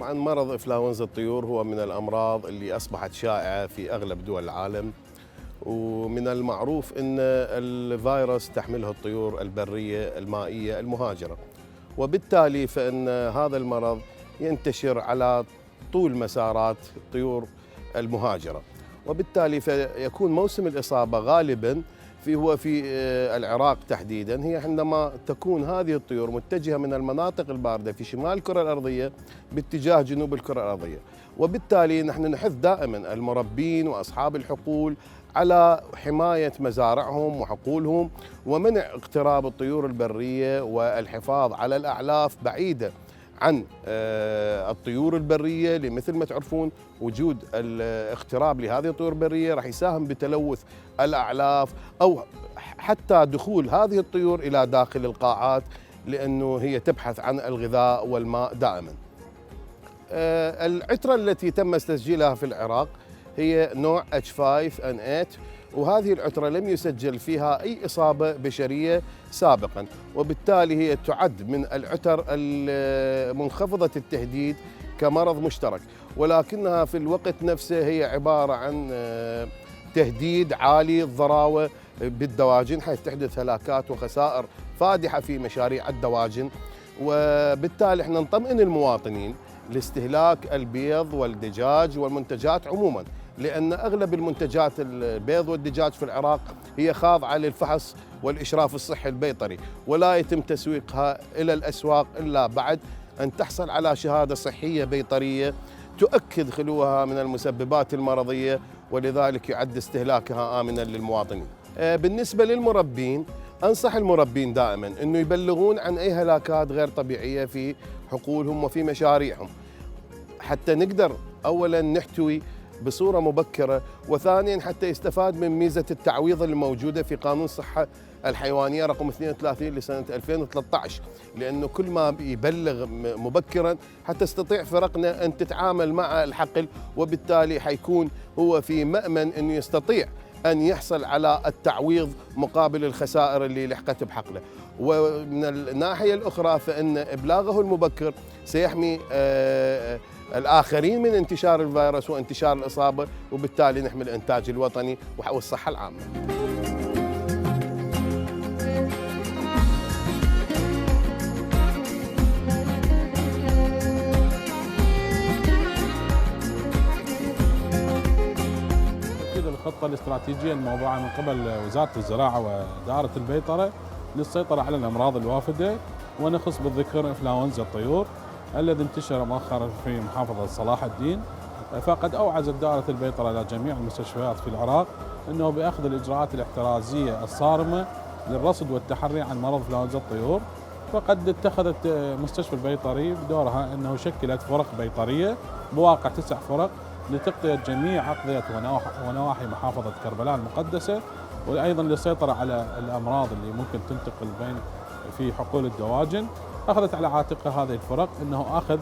طبعا مرض إنفلونزا الطيور هو من الأمراض اللي أصبحت شائعة في أغلب دول العالم، ومن المعروف أن الفيروس تحمله الطيور البرية المائية المهاجرة، وبالتالي فإن هذا المرض ينتشر على طول مسارات الطيور المهاجرة، وبالتالي فيكون موسم الإصابة غالباً هو في العراق تحديداً، هي عندما تكون هذه الطيور متجهة من المناطق الباردة في شمال الكرة الأرضية باتجاه جنوب الكرة الأرضية، وبالتالي نحن نحث دائماً المربين وأصحاب الحقول على حماية مزارعهم وحقولهم ومنع اقتراب الطيور البرية والحفاظ على الأعلاف بعيدة عن الطيور البرية، لمثل ما تعرفون وجود الاقتراب لهذه الطيور البرية راح يساهم بتلوث الأعلاف أو حتى دخول هذه الطيور إلى داخل القاعات، لأنه هي تبحث عن الغذاء والماء دائما. العترة التي تم تسجيلها في العراق هي نوع H5N8، وهذه العترة لم يسجل فيها أي إصابة بشرية سابقا، وبالتالي هي تعد من العتر المنخفضة التهديد كمرض مشترك، ولكنها في الوقت نفسه هي عبارة عن تهديد عالي الضراوة بالدواجن، حيث تحدث هلاكات وخسائر فادحة في مشاريع الدواجن، وبالتالي احنا نطمئن المواطنين لاستهلاك البيض والدجاج والمنتجات عموما، لأن أغلب المنتجات البيض والدجاج في العراق هي خاضعة للفحص والإشراف الصحي البيطري، ولا يتم تسويقها إلى الأسواق إلا بعد أن تحصل على شهادة صحية بيطرية تؤكد خلوها من المسببات المرضية، ولذلك يعد استهلاكها آمنا للمواطنين. بالنسبة للمربين، أنصح المربين دائما أنه يبلغون عن أي هلاكات غير طبيعية في حقولهم وفي مشاريعهم، حتى نقدر أولا نحتوي بصورة مبكرة، وثانيا حتى يستفاد من ميزة التعويض الموجودة في قانون الصحة الحيوانية رقم 32 لسنة 2013، لأنه كل ما يبلغ مبكرا حتى تستطيع فرقنا أن تتعامل مع الحقل، وبالتالي حيكون هو في مأمن أنه يستطيع أن يحصل على التعويض مقابل الخسائر اللي لحقت بحقله. ومن الناحية الأخرى فإن إبلاغه المبكر سيحمي الآخرين من انتشار الفيروس وانتشار الإصابة، وبالتالي نحمي الإنتاج الوطني والصحة العامة. الخطة الاستراتيجية الموضوعة من قبل وزارة الزراعة ودائرة البيطرة للسيطرة على الأمراض الوافدة، ونخص بالذكر إنفلونزا الطيور الذي انتشر مؤخرا في محافظة صلاح الدين. فقد أوعزت دائرة البيطرة إلى جميع المستشفيات في العراق أنه بأخذ الإجراءات الاحترازية الصارمة للرصد والتحري عن مرض إنفلونزا الطيور. فقد اتخذت مستشفى البيطري بدورها أنه شكلت فرق بيطرية بواقع 9 فرق لتغطية جميع أقضية ونواحي محافظة كربلاء المقدسة، وأيضا للسيطرة على الأمراض اللي ممكن تنتقل بين في حقول الدواجن. أخذت على عاتقها هذه الفرق أنه أخذ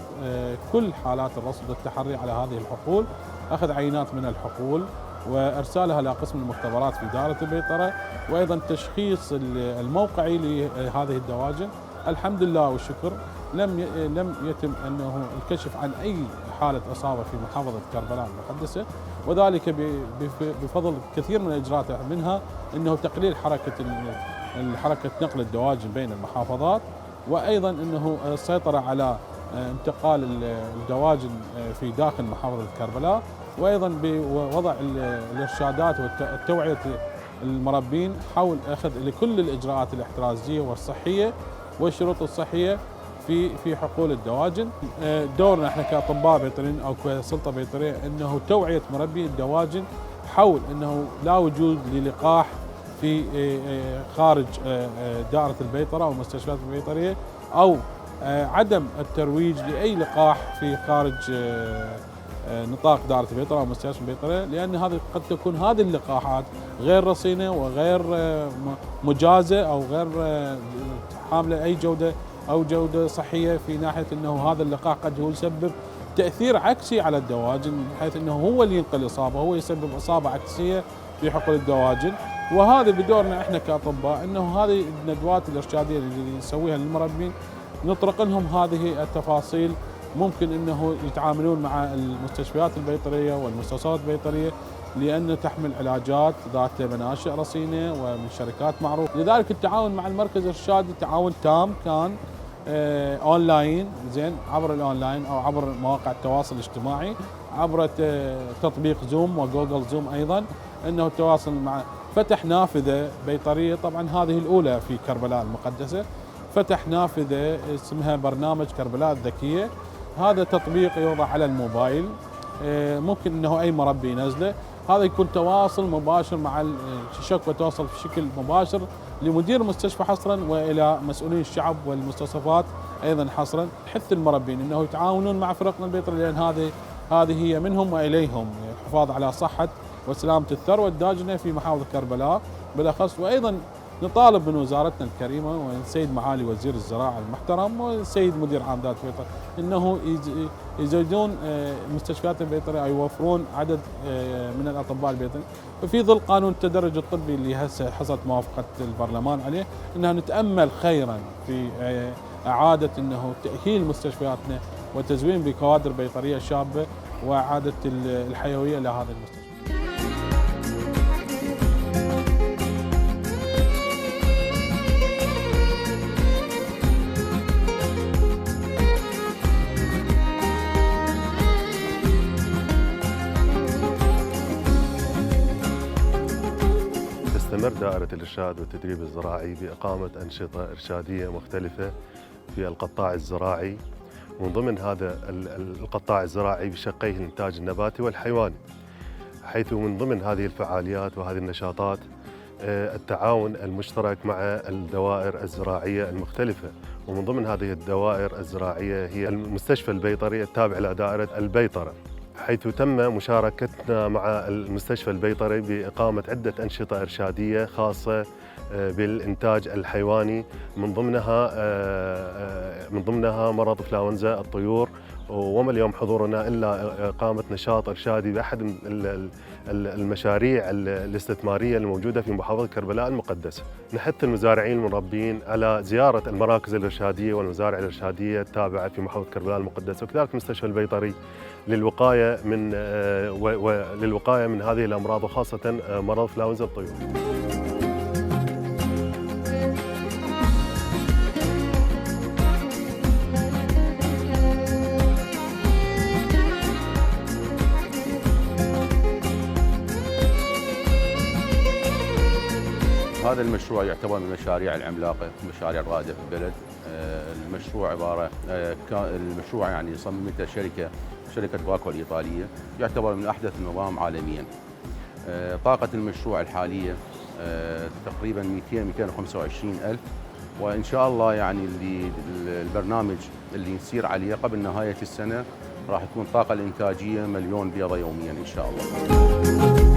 كل حالات الرصد والتحري على هذه الحقول، أخذ عينات من الحقول وإرسالها إلى قسم المختبرات في دائرة البيطرة، وأيضا التشخيص الموقعي لهذه الدواجن. الحمد لله والشكر لم يتم أنه الكشف عن أي حالة إصابة في محافظة كربلاء المقدسة، وذلك بفضل كثير من الإجراءات، منها أنه تقليل حركة نقل الدواجن بين المحافظات، وأيضا أنه السيطرة على انتقال الدواجن في داخل محافظة كربلاء، وأيضا بوضع الإرشادات والتوعية المربين حول أخذ لكل الإجراءات الاحترازية والصحية والشروط الصحية في حقول الدواجن. دورنا احنا كأطباء بيطريين أو كسلطة بيطرية أنه توعية مربي الدواجن حول أنه لا وجود للقاح في خارج دائرة البيطرة أو المستشفيات البيطرية، أو عدم الترويج لأي لقاح في خارج نطاق دائرة البيطرة أو مستشفى البيطرية، لأن هذه قد تكون هذه اللقاحات غير رصينة وغير مجازة أو غير حاملة أي جودة صحية، في ناحية أنه هذا اللقاح قد هو يسبب تأثير عكسي على الدواجن، بحيث أنه هو اللي ينقل إصابة، هو يسبب إصابة عكسية في حقول الدواجن. وهذا بدورنا احنا كأطباء أنه هذه الندوات الإرشادية اللي نسويها للمربين نطرق لهم هذه التفاصيل ممكن أنه يتعاملون مع المستشفيات البيطرية والمستوصفات البيطرية، لأن تحمل علاجات ذات مناشئ رصينة ومن شركات معروفة. لذلك التعاون مع المركز الإرشادي تعاون تام كان اونلاين، زين، عبر الاونلاين او عبر مواقع التواصل الاجتماعي، عبر تطبيق زوم وجوجل زوم ايضا، انه التواصل مع فتح نافذه بيطريه. طبعا هذه الاولى في كربلاء المقدسه، فتح نافذه اسمها برنامج كربلاء الذكيه. هذا تطبيق يوضع على الموبايل، ممكن انه اي مربي ينزله. هذا يكون تواصل مباشر مع الشكوى، توصل بشكل مباشر لمدير المستشفى حصرا والى مسؤولين الشعب والمستوصفات ايضا حصرا. نحث المربين انه يتعاونون مع فرقنا البيطري، لان هذه هي منهم واليهم، الحفاظ على صحه وسلامه الثروه الداجنه في محافظه كربلاء بالاخص. وايضا نطالب من وزارتنا الكريمه والسيد معالي وزير الزراعه المحترم والسيد مدير عام ذات البيطره انه يزودون المستشفيات البيطريه او يوفرون عدد من الاطباء البيطريين. وفي ظل قانون التدرج الطبي اللي هسه حصلت موافقه البرلمان عليه، انه نتامل خيرا في اعاده انه تاهيل مستشفياتنا وتزوين بكوادر بيطريه شابه واعاده الحيويه لهذه المستشفى. تستمر دائرة الإرشاد والتدريب الزراعي بإقامة أنشطة إرشادية مختلفة في القطاع الزراعي، ومن ضمن هذا القطاع الزراعي بشقيه الإنتاج النباتي والحيواني، حيث من ضمن هذه الفعاليات وهذه النشاطات التعاون المشترك مع الدوائر الزراعية المختلفة. ومن ضمن هذه الدوائر الزراعية هي المستشفى البيطري التابع لدائرة البيطرة، حيث تم مشاركتنا مع المستشفى البيطري بإقامة عدة أنشطة إرشادية خاصة بالإنتاج الحيواني، من ضمنها مرض إنفلونزا الطيور. وما اليوم حضورنا إلا إقامة نشاط إرشادي بأحد المشاريع الاستثمارية الموجودة في محافظة كربلاء المقدسة. نحث المزارعين المربين على زيارة المراكز الإرشادية والمزارع الإرشادية التابعة في محافظة كربلاء المقدسة، وكذلك المستشفى البيطري للوقاية من هذه الأمراض، وخاصة مرض إنفلونزا الطيور. هذا المشروع يعتبر من المشاريع العملاقة، مشاريع رائدة في البلد. المشروع يعني صممته شركة باكو الإيطالية، يعتبر من أحدث النظام عالميا. طاقة المشروع الحالية تقريبا 225 ألف، وإن شاء الله يعني البرنامج اللي نسير عليه قبل نهاية السنة راح تكون الطاقة الإنتاجية 1,000,000 بيضة يوميا إن شاء الله.